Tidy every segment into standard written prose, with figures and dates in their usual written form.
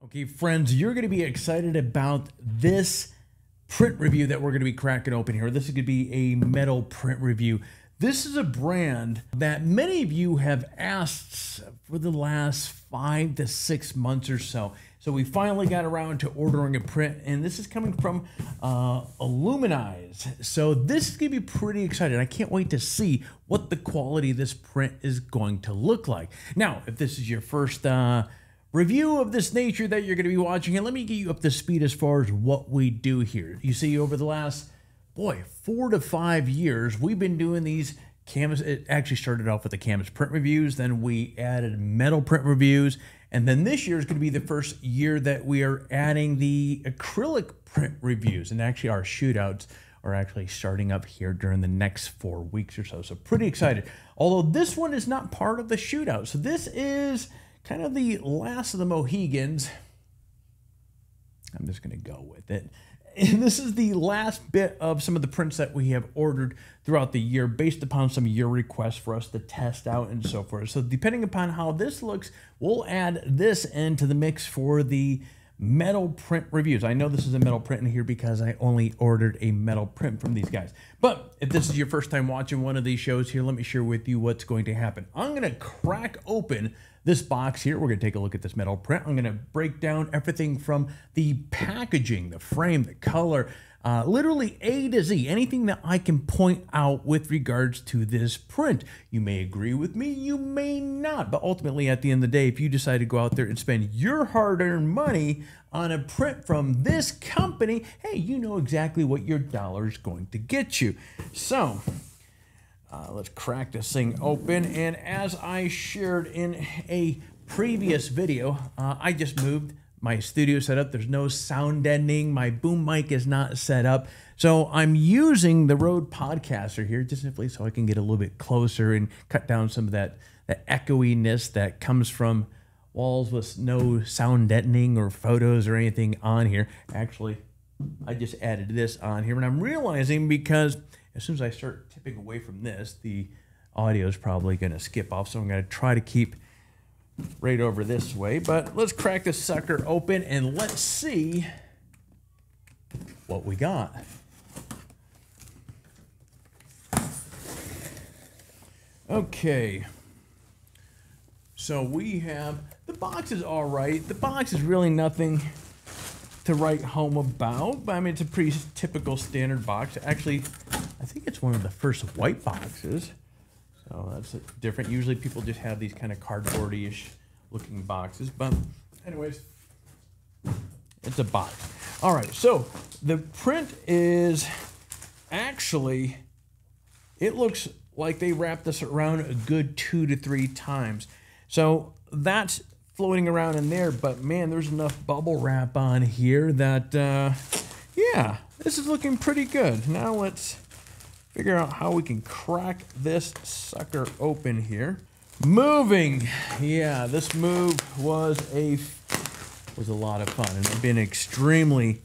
Okay, friends, you're going to be excited about this print review that we're going to be cracking open here. This is going to be a metal print review. This is a brand that many of you have asked for the last 5 to 6 months or so. So we finally got around to ordering a print, and this is coming from Aluminyze. So this is going to be pretty exciting. I can't wait to see what the quality of this print is going to look like. Now, if this is your first review of this nature that you're going to be watching, and let me get you up to speed as far as what we do here. You see, over the last 4 to 5 years, we've been doing these canvas. It actually started off with the canvas print reviews, then we added metal print reviews, and then this year is going to be the first year that we are adding the acrylic print reviews. And actually our shootouts are actually starting up here during the next 4 weeks or so. So pretty excited. Although this one is not part of the shootout. So this is kind of the last of the Mohegans. I'm just going to go with it. And this is the last bit of some of the prints that we have ordered throughout the year based upon some of your requests for us to test out and so forth. So depending upon how this looks, we'll add this into the mix for the metal print reviews. I know this is a metal print in here because I only ordered a metal print from these guys. But if this is your first time watching one of these shows here, let me share with you what's going to happen. I'm going to crack open this box here. We're going to take a look at this metal print. I'm going to break down everything from the packaging, the frame, the color, literally A to Z, anything that I can point out with regards to this print. You may agree with me, you may not, but ultimately at the end of the day, if you decide to go out there and spend your hard-earned money on a print from this company, hey, you know exactly what your dollar is going to get you. So let's crack this thing open. And as I shared in a previous video, I just moved my studio setup. There's no sound deadening. My boom mic is not set up. So I'm using the Rode Podcaster here just simply so I can get a little bit closer and cut down some of that echoiness that comes from walls with no sound deadening or photos or anything on here. Actually, I just added this on here, and I'm realizing because as soon as I start tipping away from this, the audio is probably going to skip off. So I'm going to try to keep right over this way. But let's crack this sucker open and let's see what we got. Okay. So we have, the box is all right. The box is really nothing to write home about, but I mean, it's a pretty typical standard box. Actually, I think it's one of the first white boxes. So that's different. Usually people just have these kind of cardboardy-ish looking boxes, but anyways, it's a box. All right, so the print is actually, it looks like they wrapped this around a good 2 to 3 times. So that's floating around in there, but man, there's enough bubble wrap on here that, yeah, this is looking pretty good. Now let's figure out how we can crack this sucker open here. Moving, yeah, this move was a lot of fun, and I've been extremely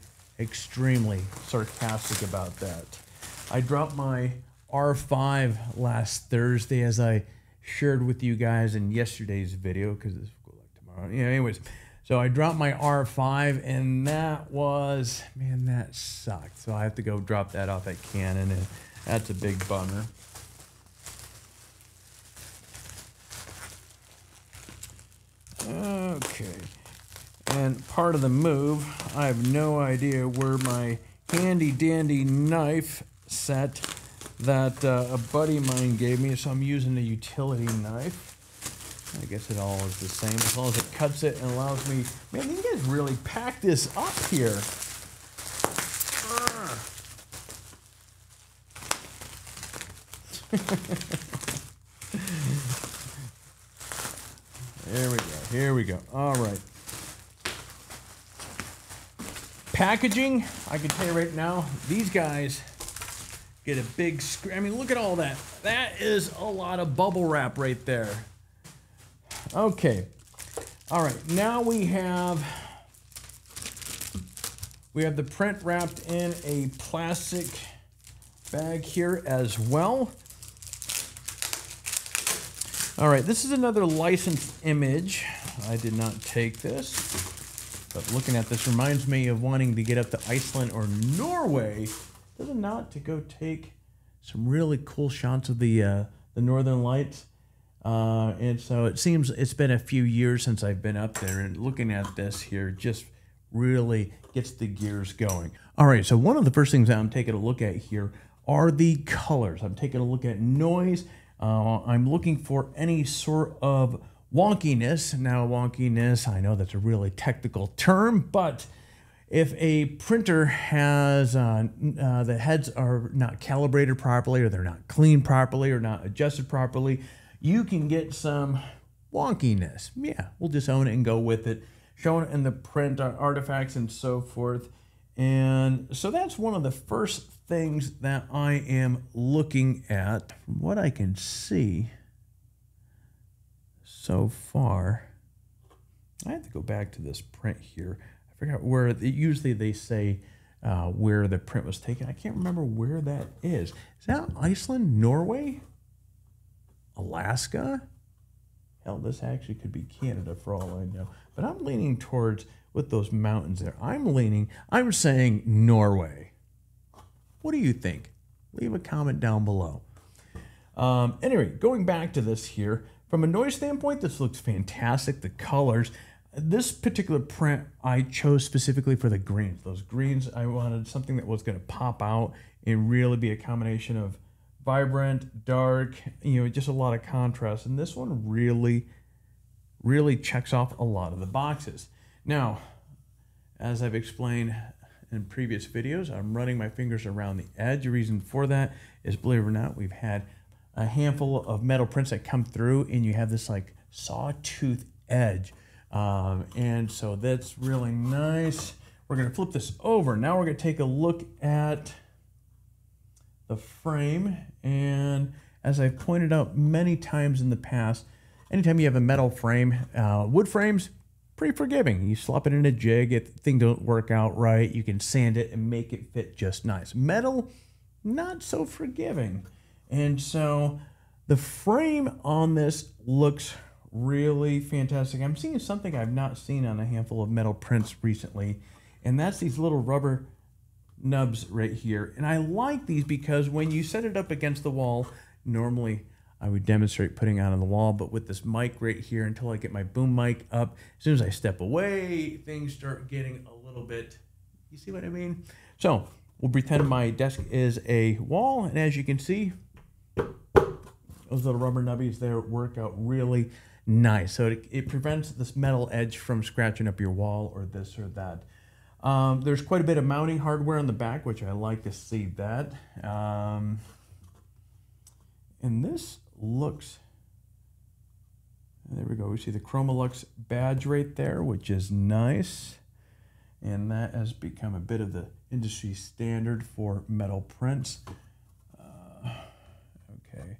sarcastic about that. I dropped my R5 last Thursday, as I shared with you guys in yesterday's video, because this will go like tomorrow. Yeah, anyways, so I dropped my R5, and that was, man, that sucked. So I have to go drop that off at Canon, and that's a big bummer. Okay, and part of the move, I have no idea where my handy dandy knife set that a buddy of mine gave me, so I'm using a utility knife. I guess it all is the same as long as it cuts it and allows me. Man, these guys really packed this up here. There we go. Here we go. All right. Packaging, I can tell you right now, these guys get a big screen. I mean, look at all that. That is a lot of bubble wrap right there. Okay. All right. Now we have the print wrapped in a plastic bag here as well. All right, this is another licensed image. I did not take this. But looking at this reminds me of wanting to get up to Iceland or Norway, does it not, to go take some really cool shots of the Northern Lights. And so it seems it's been a few years since I've been up there, and looking at this here just really gets the gears going. All right, so one of the first things I'm taking a look at here are the colors. I'm taking a look at noise. I'm looking for any sort of wonkiness. Now, wonkiness, I know that's a really technical term, but if a printer has the heads are not calibrated properly, or they're not cleaned properly, or not adjusted properly, you can get some wonkiness. Yeah, we'll just own it and go with it. Shown in the print artifacts and so forth. And so that's one of the first things that I am looking at. From what I can see so far, I have to go back to this print here. I forgot where, usually they say where the print was taken. I can't remember where that is. Is that Iceland, Norway, Alaska? Hell, this actually could be Canada for all I know. But I'm leaning towards, with those mountains there, I'm saying Norway. What do you think? Leave a comment down below. Anyway, going back to this here, from a noise standpoint, this looks fantastic. The colors. This particular print I chose specifically for the greens. Those greens, I wanted something that was going to pop out and really be a combination of vibrant, dark, just a lot of contrast. And this one really checks off a lot of the boxes. Now, as I've explained in previous videos, I'm running my fingers around the edge. The reason for that is, believe it or not, we've had a handful of metal prints that come through and you have this like sawtooth edge. And so that's really nice. We're going to flip this over. Now we're going to take a look at the frame. And as I've pointed out many times in the past, anytime you have a metal frame, wood frames, pretty forgiving. You slap it in a jig, if the thing don't work out right, you can sand it and make it fit just nice. Metal, not so forgiving. And so the frame on this looks really fantastic. I'm seeing something I've not seen on a handful of metal prints recently, and that's these little rubber nubs right here. And I like these because when you set it up against the wall, normally I would demonstrate putting it on the wall, but with this mic right here, until I get my boom mic up, as soon as I step away, things start getting a little bit, you see what I mean? So we'll pretend my desk is a wall, and as you can see, those little rubber nubbies there work out really nice. So it prevents this metal edge from scratching up your wall or this or that. There's quite a bit of mounting hardware on the back, which I like to see that. And this looks, there we go. We see the Chromolux badge right there, which is nice. And that has become a bit of the industry standard for metal prints. Okay,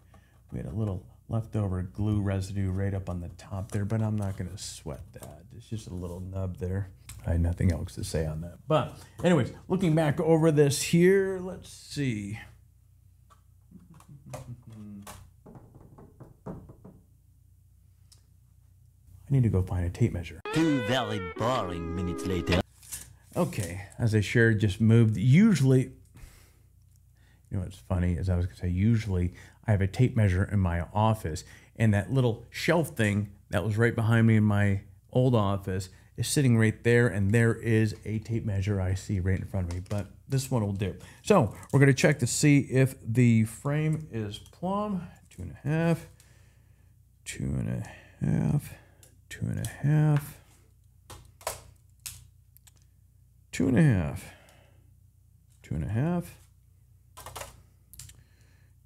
we had a little leftover glue residue right up on the top there, but I'm not going to sweat that. It's just a little nub there. I had nothing else to say on that. But anyways, looking back over this here, let's see. I need to go find a tape measure. 2 very boring minutes later. Okay, as I shared, just moved. Usually, what's funny is I was going to say, usually I have a tape measure in my office, and that little shelf thing that was right behind me in my old office is sitting right there, and there is a tape measure I see right in front of me, but this one will do. So we're going to check to see if the frame is plumb. 2.5, 2.5, 2.5, 2.5, 2.5,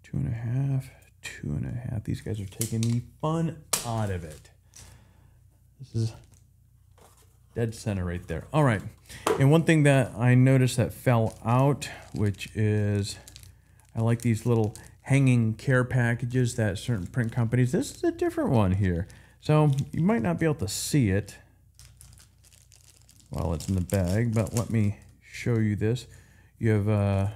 2.5, 2.5. These guys are taking the fun out of it. This is dead center right there. All right. And one thing that I noticed that fell out, which is, I like these little hanging care packages that certain print companies, this is a different one here. So you might not be able to see it while it's in the bag, but let me show you this. You have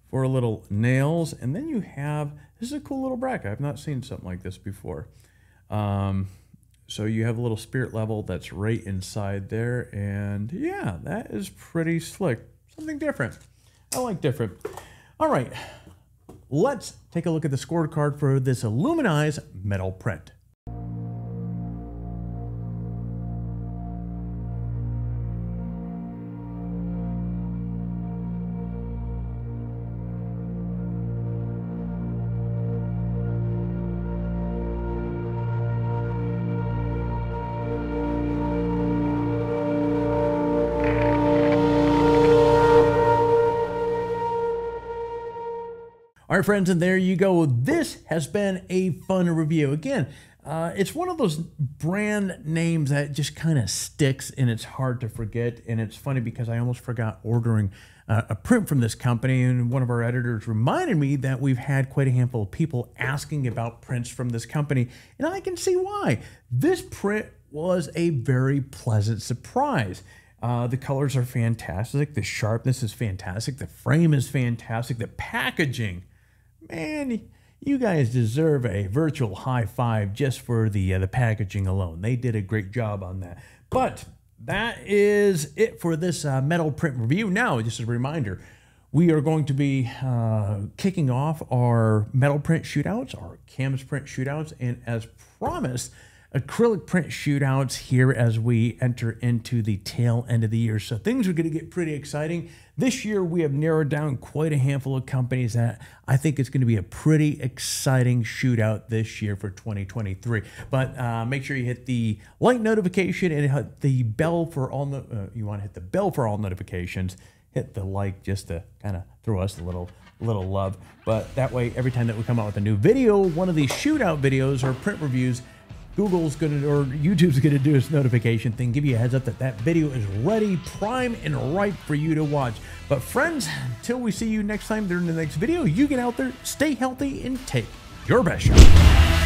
4 little nails, and then you have, this is a cool little bracket. I've not seen something like this before. So you have a little spirit level that's right inside there. And yeah, that is pretty slick. Something different. I like different. All right, let's take a look at the scorecard for this Aluminyze Metal Print. All right, friends, and there you go. This has been a fun review. Again, it's one of those brand names that just kind of sticks and it's hard to forget. And it's funny because I almost forgot ordering a print from this company, and one of our editors reminded me that we've had quite a handful of people asking about prints from this company, and I can see why. This print was a very pleasant surprise. The colors are fantastic. The sharpness is fantastic. The frame is fantastic. The packaging, man, you guys deserve a virtual high five just for the packaging alone. They did a great job on that. But that is it for this metal print review. Now, just a reminder, we are going to be kicking off our metal print shootouts, our canvas print shootouts, and as promised, acrylic print shootouts here as we enter into the tail end of the year. So things are going to get pretty exciting. This year, we have narrowed down quite a handful of companies that I think it's going to be a pretty exciting shootout this year for 2023. But make sure you hit the like notification and hit the bell for all, you want to hit the bell for all notifications. Hit the like just to kind of throw us a little love. But that way, every time that we come out with a new video, one of these shootout videos or print reviews, Google's going to, or YouTube's going to do its notification thing, give you a heads up that that video is ready, prime, and ripe for you to watch. But friends, until we see you next time during the next video, you get out there, stay healthy, and take your best shot.